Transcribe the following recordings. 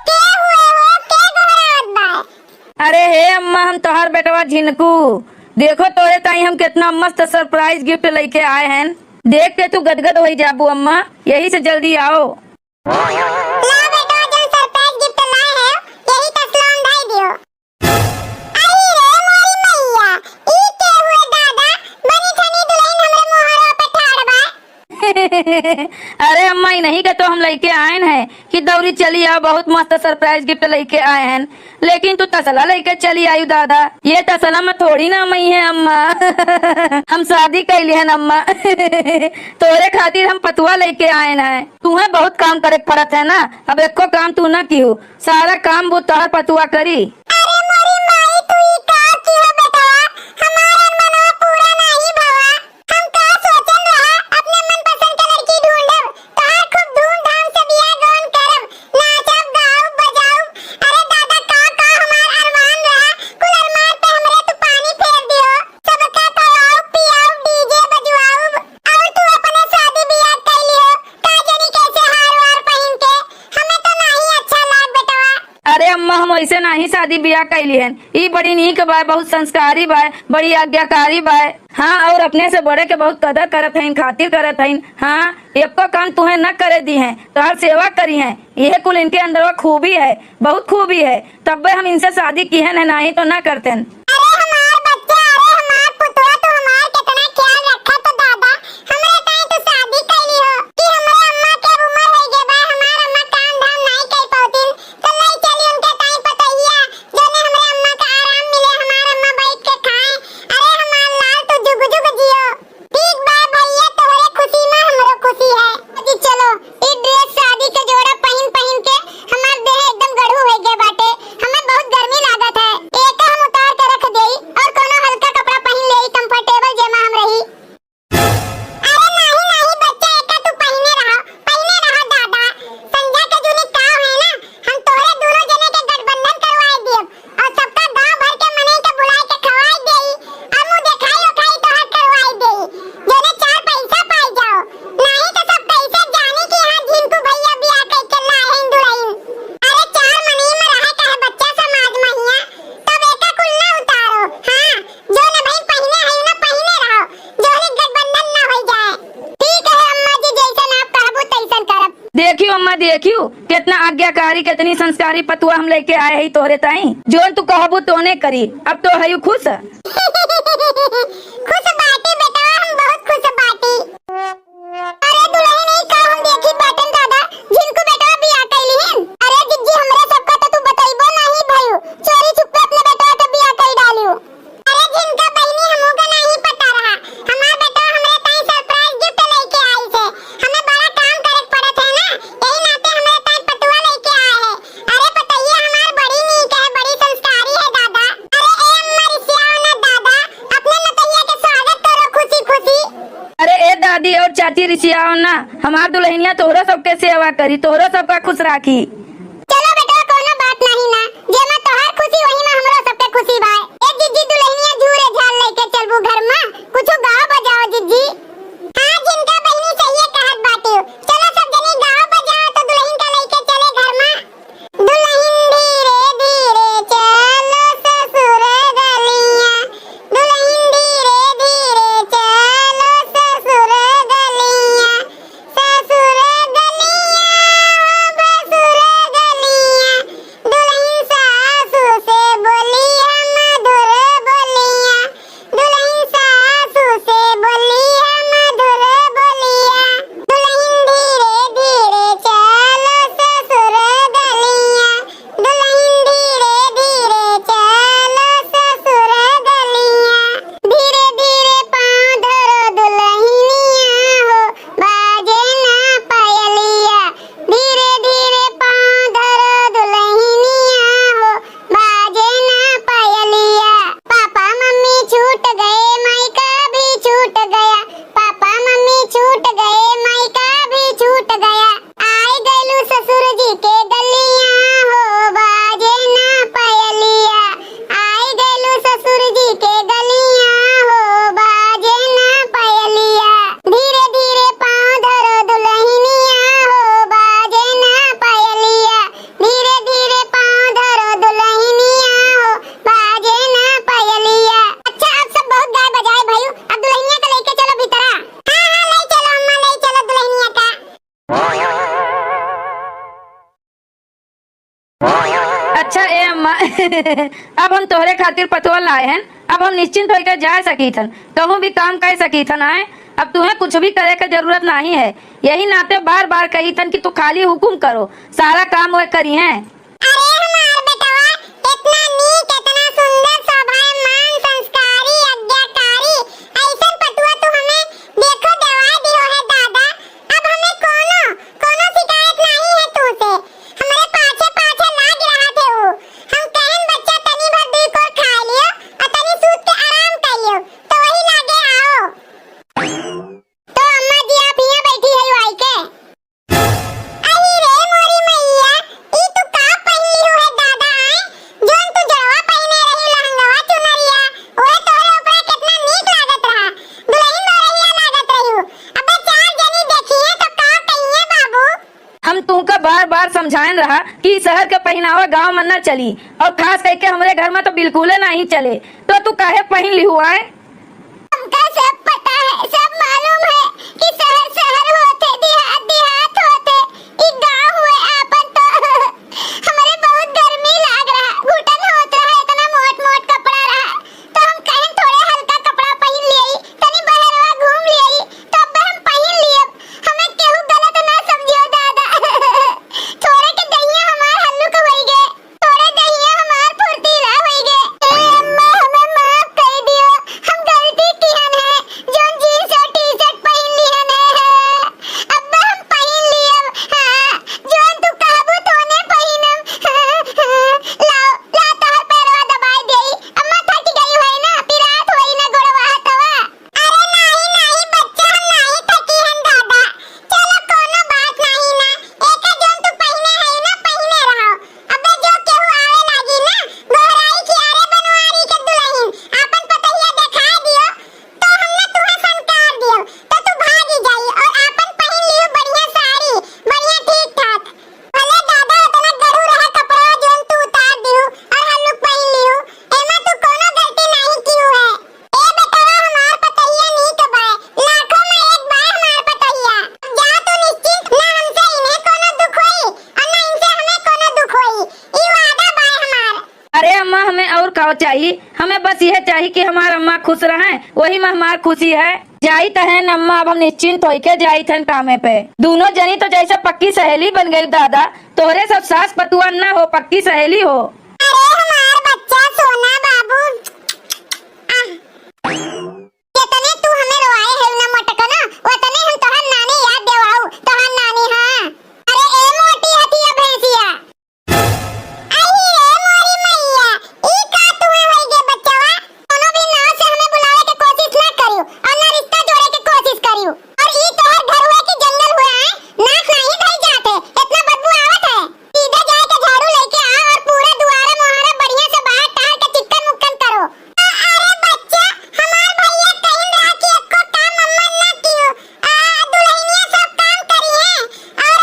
के हुए हो के घबरावत बा? अरे हे अम्मा, हम तोहार बेटवा झिनकू। देखो तोरे ताई हम कितना मस्त सरप्राइज गिफ्ट लेके आए हैं। देख के तू गदगद हो जाबू अम्मा, यही से जल्दी आओ। ला बेटा, जो सरप्राइज गिफ्ट लाए हैं यही तसलाम भाई दियो। अरे रे मोरी मैया, ई के हुए दादा? बनी ठनी दुल्हन हमरे मोहरा पे ठाड़ बा। अरे अम्मा, ही नहीं के तो हम लेके आए हैं कि दौरी चली आओ, बहुत मस्त सरप्राइज गिफ्ट लेके आए हैं। लेकिन तू तसला लेके चली आई दादा। ये तसला में थोड़ी ना मई है अम्मा। हम शादी कैली है अम्मा। तोरे खातिर हम पतुआ लेके आए हैं। तुम्हें बहुत काम करे पड़त है ना, अब एको काम तू ना की हो, सारा काम वो तोहर पतुआ करी। अरे मोरी माई, तू ई का की हो बेटा? हमारा मनवा पूरा नहीं भवा। हम का सोचन रहा अपने मनपसंद के लड़की ढूंढब, तोहार खूब धूमधाम से बियाह गौन करब, नाचब गाऊब बजाऊब। अरे दादा, का हमार अरमान रहा, कुल अरमान पे हमरे तू पानी फेर दियो। सबका खवाऊ पियाऊ, डीजे बजवाऊब, और तू अपने शादी बियाह कैली हो का जानी कैसे हार वार पहन के। हमें तो नहीं अच्छा लाग बेटवा। अरे अम्मा, हम ऐसे नहीं शादी ब्याह कैली है। ई बड़ी नीक बा, बहुत संस्कारी बा, बड़ी आज्ञाकारी बा। हाँ, और अपने से बड़े के बहुत कदर करत है, खातिर करत है। हाँ, एको काम तुम्हें न करे दी है, तोहर सेवा करी है। यह कुल इनके अंदर खूबी है, बहुत खूबी है। तब हम इनसे शादी की है, नहीं तो न करते। अरे हमार बच्चा, अरे हमार पुतवा, तो हमार कितना ख्याल रखा तो दादा। हमरे ताई तो शादी कैली हो कि हमरे अम्मा के उम्र हो गए बा, हमार अम्मा काम धाम नहीं कर पाउतिन। तो ले चली उनके ताई पतैया, जोने हमरे अम्मा का आराम मिले, हमार अम्मा बैठ के खाए। अरे हमार लाल तो जुग जुग जियो। ठीक बा भैया, तोहरे खुशी में हमरो खुशी है। जी चलो, ई ड्रेस शादी के जोड़ा पहन पहन के हमार देह एकदम गढ़ू हो गए बाटे। हमें बहुत गर्मी लागत है, एक हम उतार के रख देई और कोनो हल्का कपड़ा पहन लेई, कंफर्टेबल जेमा हम रही। अरे नहीं नहीं बच्चा, एका तू पहने रहा दादा। संध्या के जूनी काव है ना, हम तोहरे दोनों जने के गठबंधन करवाए दियब और सबका गांव भर के मनई के बुलाए के खवाई देई और मुंह देखाई ओखाई तोहर करवाई देई, जोने चार पैसा पाई जाओ। नहीं तो सब पैसे जाने की यहाँ झिनकू भैया बियाह करके लाए हैं दुल्हन। अरे चार मनई में रहे का है बच्चा समाज महिया, तब एका कुल ना उतारो। हाँ, जो न भाई पहने है ना पहने रहो, जोने गठबंधन ना हो जाए। ठीक है अम्मा जी, जैसन आप कहबो तैसन करब। देखियो अम्मा, देखियो कितना आज्ञाकारी, कितनी संस्कारी पतुआ हम लेके आए हैं तोहरे ताई। जो तू कहबू तोने करी। अब तो है खुश। खुश बाटी बेटा, हम बहुत खुश बाटी। अरे दुल्हन नहीं का हम देखी बाटन दादा, जिनको बेटा बियाह कैली हैं। अरे जिज्जी, हमरे सबका तो तू बताइबो नहीं भयो, चोरी छुपे अपने बेटा के बियाह कर डालियो। अरे जिनका बहनी हमू का नहीं पता रहा, हमार बेटा हमरे ताई सरप्राइज गिफ्ट लेके आई से। हमें बड़ा काम करे पड़त है ना, यही नाते हमरे ताई पटुआ लेके आए हैं। अरे पतैया हमार बड़ी नीक है, बड़ी संस्कारी है दादा। अरे ए अम्मा रिसियाओ ना दादा, अपने नतैया के स्वागत करो खुशी खुशी। अरे ए दादी और चाची रिसियाओ ना, हमार दुल्हनिया तोहरा सबके सेवा करी, तोहरा सबका खुश राखी। चलो बेटा, कोनो बात नहीं ना, जेमा तोहार खुशी वही में हमरो सबके खुशी बा। ए जिज्जी, दुल्हनिया झूरे झाल लेके चलबू घर में, कुछ गाओ बजाओ जिज्जी। हाँ, जिनका बहनी चाहिए कहत बाटी हो। चलो सब जने गाओ बजाओ तो दुल्हन का लेके चले घर में। दुल्हन धीरे धीरे चलो ससुर गलियां, दुल्हन धीरे धीरे चलो ससुर गलियां, ससुर गलियां भसुर गलियां, दुल्हन सासू से बोली हम ए अम्मा अब हम तोहरे खातिर पतवा लाए हैं। अब हम निश्चिंत होकर जा सकी थन, कहूँ भी काम कर सकी थन। आए अब तुम्हें कुछ भी करे की जरूरत नहीं है। यही नाते बार बार कही थन कि तू खाली हुकुम करो, सारा काम वह करी है। अरे हमार बेटवा इतना नीक, इतना सुंदर, स्वाभिमान, संस्कारी, आज्ञाकारी, ऐसन पटुआ तू हमें देखो दवा दियो है दादा। अब हमें कोनो कोनो शिकायत नहीं है तुझसे। हमारे पाछे पाछे लाग रहा थे वो। हम कहन बच्चा तनी भर दूध को खा लियो और तनी सूत के आराम कर लियो तो वही लागे आओ। तो अम्मा जी आप यहाँ बैठी है वाई के। अही रे मोरी मैया, ई तू का पहनली हो है दादा? आए जोन तू जड़वा पहने रही लहंगवा चुनरिया, ओए तोरे ऊपर कितना नीक लागत रहा, दुल्हन बरहिया लागत रही। अबे चार जनी देखी है तो का कहिए बाबू? हम तुमका बार बार समझाएं रहा कि शहर के पहनावा गांव में न चली, और खास करके हमारे घर में तो बिल्कुल नहीं चले। तो तू काहे पहन ली हुआ है? हमका सब पता है, सब मालूम है कि शहर शहर होते, देहात देहात होते, ई गांव हुए आपन। तो हमारे बहुत गर्मी लाग रहा, घुटन होत रहा, इतना मोट मोट कपड़ा रहा। तो हम कहें थोड़े हल्का कपड़ा पहन लिये, तनी बहरवा घूम लिये, तो अब हम पहन लिए। हमें केहू गलत ना समझियो दादा। थोड़े के दहिया हमार हल्लुक होई गए, थोड़े दहिया हमार फुर्तीला होई गए। ए अम्मा हमें माफ कर दियो, हम गलती किहन है, जोन जीन्स और टी-शर्ट पहन लिहन है। अब हम पहन लियब, हां जोन तू कहबू तोने पहिनम। लाओ ला तोहर पैरवा दबाई देई, अम्मा थक गई होई ना, पिरात होई ना गोड़वा हतवा। अरे नहीं नहीं बच्चा, हम नहीं थकी हन दादा। चलो कोनो बात नहीं ना, एका जोन तू पहिने है ना पहिने रहो। अबे जो केहू आवे लागी ना गोहराई की, अरे बनवारी के दुल्हन आपन पतहिया देखा दियो तो हमने तुहे संकार दियो तो तू भागी जाई और आपन पहन लियो बढ़िया साड़ी, बढ़िया ठीक ठाक। भले दादा उतना गरू रहा कपड़ा जोन तू उतार दियो और हल्लुक पहन लियो, एमा तू कोनो गलती नहीं कियो है। ए बेटवा हमार पतहिया नी कबाए, लाखों में एक बार हमार पतहिया। जा तू निश्चिंत, ना हमसे इन्हें कोनो दुख होई और ना इनसे हमें कोनो दुख होई, ई वादा बाय हमार। अरे अम्मा हमें और क्या चाहिए? हमें बस यह चाहिए कि हमार अम्मा खुश रहें, वही में हमार खुशी है। जाई तहन अम्मा, अब हम निश्चिंत होके जाई थन कामे पे। दोनों जनी तो जैसे पक्की सहेली बन गई दादा। तोहरे सब सास पतुआ न हो, पक्की सहेली हो। अरे हमार बच्चा सोना बाबू, जितने तू हमें रोआए है ना मटका ना, उतने हम तोहर नानी याद देवाऊ, तोहर नानी। हां अरे ए मोटी हथिया भैंसिया, आई रे मोरी मैया, ई का तुहे होई गे बच्चावा? कोनो भी नाव से हमें बुलावे के कोशिश ना करियो और ना रिश्ता जोड़े के कोशिश करियो। और ई तोहर घर हुआ कि जंगल हुआ है, नाक नहीं धई जाते, इतना बदबू आवत है। सीधा जाए के झाड़ू लेके आ और पूरा दुआरा मोहरा बढ़िया से बाहर टहल के चिकन मुक्कन करो। अरे बच्चा हमार भैया कहिन रहा कि एको काम अम्मा ना कियो, दुल्हनिया सब काम करी है। और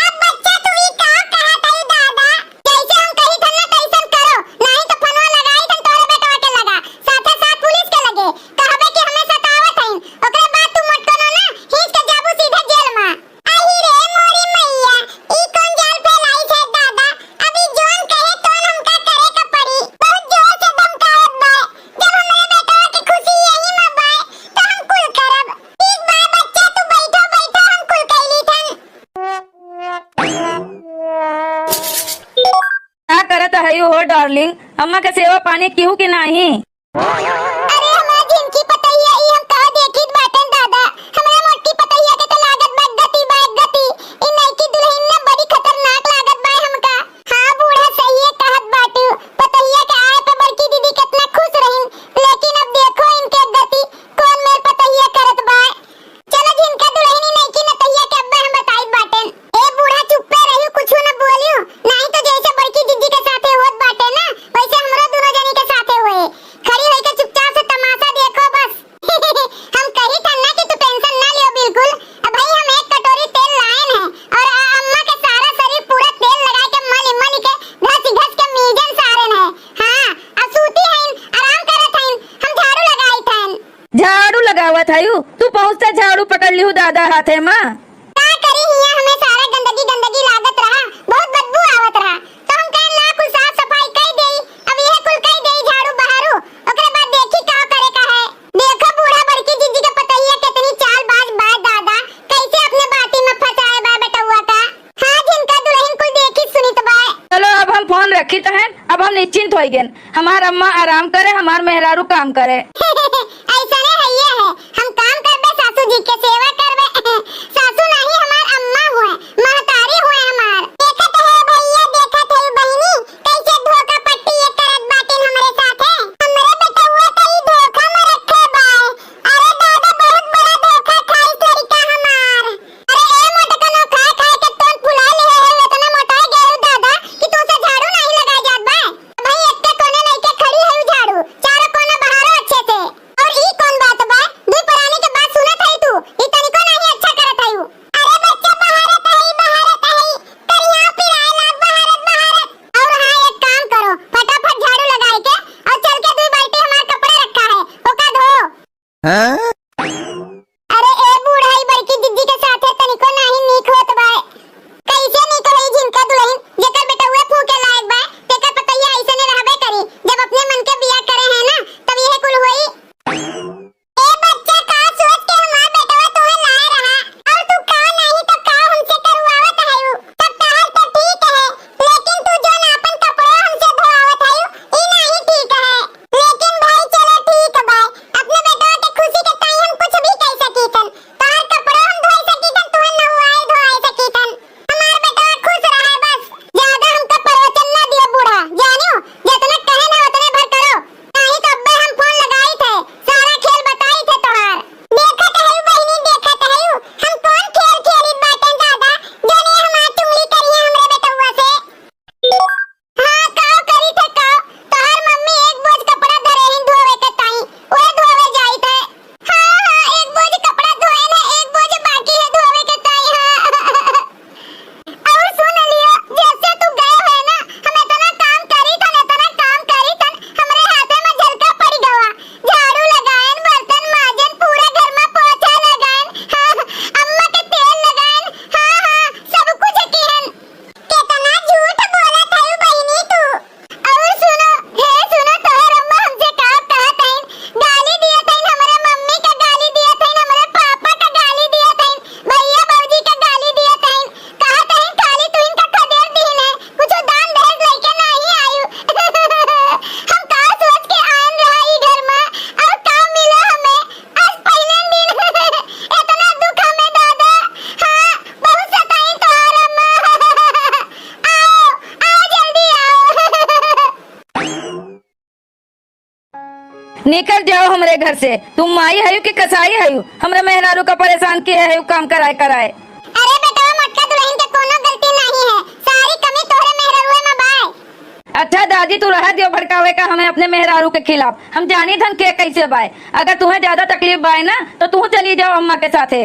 अब बच्चा तू ई का कहत है दादा? जैसे हम कही थन ना तैसन करो, नहीं तो फनवा लगाई थन तोरे बेटवा के लगा, साथे साथ पुलिस के लगे, कहबे कि हमें सतावत हईन, ओकरे बाद तू मटकनो ना खींच के जाबू सीधे जेल में। अही रे मोरी मैया, ई कौन जाल फैलाई छे दादा? अभी जोन कहे तोन हमका करे का पड़ी। बहुत जोर से धमकावत बा, जब हमरे बेटवा की खुशी यही में बा तो हम कुल करब। ठीक बा बच्चा, तू बैठो बैठो, हम कुल कैली थन। क्या करत है हो डार्लिंग? अम्मा के सेवा पानी क्यों कि नहीं? अरे हमार जिनकी पतैया ई हम कहा देखित बाटन दादा, हमरा मोटी पतैया के तो लागत बा गति बा गति। ई नईकी दुल्हन ना बड़ी खतरनाक लागत बा हमका। हां बूढ़ा सही है कहत बाटू, पतैया के आए पे बड़की दीदी कितना खुश रहिन, लेकिन अब देखो इनके गति कौन मेर पतैया करत बा। चलो जिनका दुल्हनी नईकी नतैया के अब्बा हम बताइत बाटन। ए बूढ़ा चुप पे रहियो, कुछो न बोलियो, नहीं तो जैसे बड़की दीदी के साथे होत बाटे ना वैसे हमरो दोनों जनी के साथे होए। खड़ी होई के चुपचाप से तमाशा देखो बस। हम कही थन ना कि तू टेंशन ना लियो बिल्कुल। अब भाई हम एक कटोरी तेल लाएन है और अम्मा के सारा शरीर पूरा तेल लगा के मल मल के घस के मीजन सारन है। हां अब सूती हईन, आराम करत हईन, हम झाड़ू लगाई थन। झाड़ू लगावत है तू? पहुँचते झाड़ू पकड़ ली दादा हाथे में। का करी हिया हमें सारा गंदगी गंदगी लागत रहा, बहुत बदबू आवत रहा, तो हम कहन ला कुछ साफ सफाई हम निश्चिंत हो गए। हमार अम्मा आराम करे, हमार मेहरारू काम करे। ऐसा नहीं है, हम काम करबे, सासू जी के सेवा करबे। सासू नहीं, हमार अम्मा हुए, महतारी हुए हमार। देखत है भैया, देखत है बहिनी, कैसे धोखा पट्टी ये करत बाटिन हमरे साथे। हमरे बेटवा कई धोखा में रखे बाय। अरे दादा, बहुत बड़ा धोखा खाई लड़का हमार। अरे ए मोटकनो खाए खाए के तोन फुला ले है, इतना मोटा गए दादा कि तुमसे झाड़ू नहीं लगा जात बा। भाई एक कोने लेके खड़ी है झाड़ू, चारों कोने बहारो अच्छे से। और ई कौन बात बा? दुई पुरानी के बात सुनत है तू, ई तनिको नहीं अच्छा करत है। अरे बच्चा बहारत है, करिया पिराए लाग बहारत। और हां, एक काम करो, फटाफट झाड़ू लगाए के और चल के दुई बाल्टी हमार कपड़े रखा है, ओका धो। अरे ए बूढ़ाई बड़की दीदी के साथे तनिको नहीं नीक होत बा। कैसे नीक होई जिनका दुल्हन जेकर बेटा हुए फूके लायक बा, तेकर पतैया ऐसे ने रहबे करी। जब अपने मन के बियाह करे है ना, तब यह कुल होई। ए बच्चा, का सोच के हमार बेटवा तोहे लाए रहा, और तू का नहीं तो का हमसे करवावत है। तब तहर तो ठीक है, लेकिन तू जो अपन कपड़े हमसे धोवावत है, ई नहीं ठीक है। लेकिन भाई चलो ठीक बा, अपने बेटवा के खुशी के ताई हम कुछ भी कह सकीतन। तोहर कपड़े हम धोई सकीतन, तोहे नहवाई धोई सकीतन। हमार बेटवा खुश रहे बस। ज्यादा हमका प्रवचन ना दियो बूढ़ा, जानियो जितना कहे ना उतने भर करो। नहीं तो अब्बे हम फोन लगाई थे, सारा खेल बताई थे तोहार। देखत है बहिनी, देखत है हम कौन खेल खेलित बाटन दादा, जोने हमार चुगली करी है हमरे बेटवा से। हां, काओ करी थे काओ, तोहार मम्मी एक बोझ कपड़ा धरे हैं धोवे के ताई, ओए धोवे जाई थे। हां, एक बोझ कपड़ा धोए ना, एक बोझ बाकी है धोवे के ताई। हां, और सुन लियो, जैसे तू गए है ना, हम इतना काम करी थन, हमरे हाथे में झलका पड़ गवा। झाड़ू लगाएन, बर्तन माजन, पूरे घर में पोछा लगाएन, अम्मा के तेल लगाएन, हां सब कुछ किहन। कितना झूठ बोलत है बहिनी तू। और सुनो, तोहर अम्मा हमसे का कहत है, गाली दियत है, हमरे मम्मी का गाली दियत है, हमरे पापा का गाली दियत है, भैया बाबूजी का गाली दियत है। कहत है खाली तू इनका खदेड़ दीन है, कुछ दान दहेज लेके नहीं आयु। हम का सोच के आन रहा ई घर में, और का मिला हमें आज पहले दिन। इतना दुख हमें दादा, हां बहुत सताई तोहर अम्मा। आओ जल्दी आओ। निकल जाओ हमरे घर से। तुम माई है कि कसाई है? हमरे मेहरारू का परेशान किया है काम कराए। अरे बेटा, मटका दुल्हन के कोनो गलती नहीं है, सारी कमी तोहरे मेहरारू में बाय। अच्छा दादी, तू रह दियो भड़कावे का हमें अपने मेहरारू के खिलाफ। हम जानी धन के कैसे बाय। अगर तुम्हें ज्यादा तकलीफ बाय ना, तो तू चली जाओ अम्मा के साथे।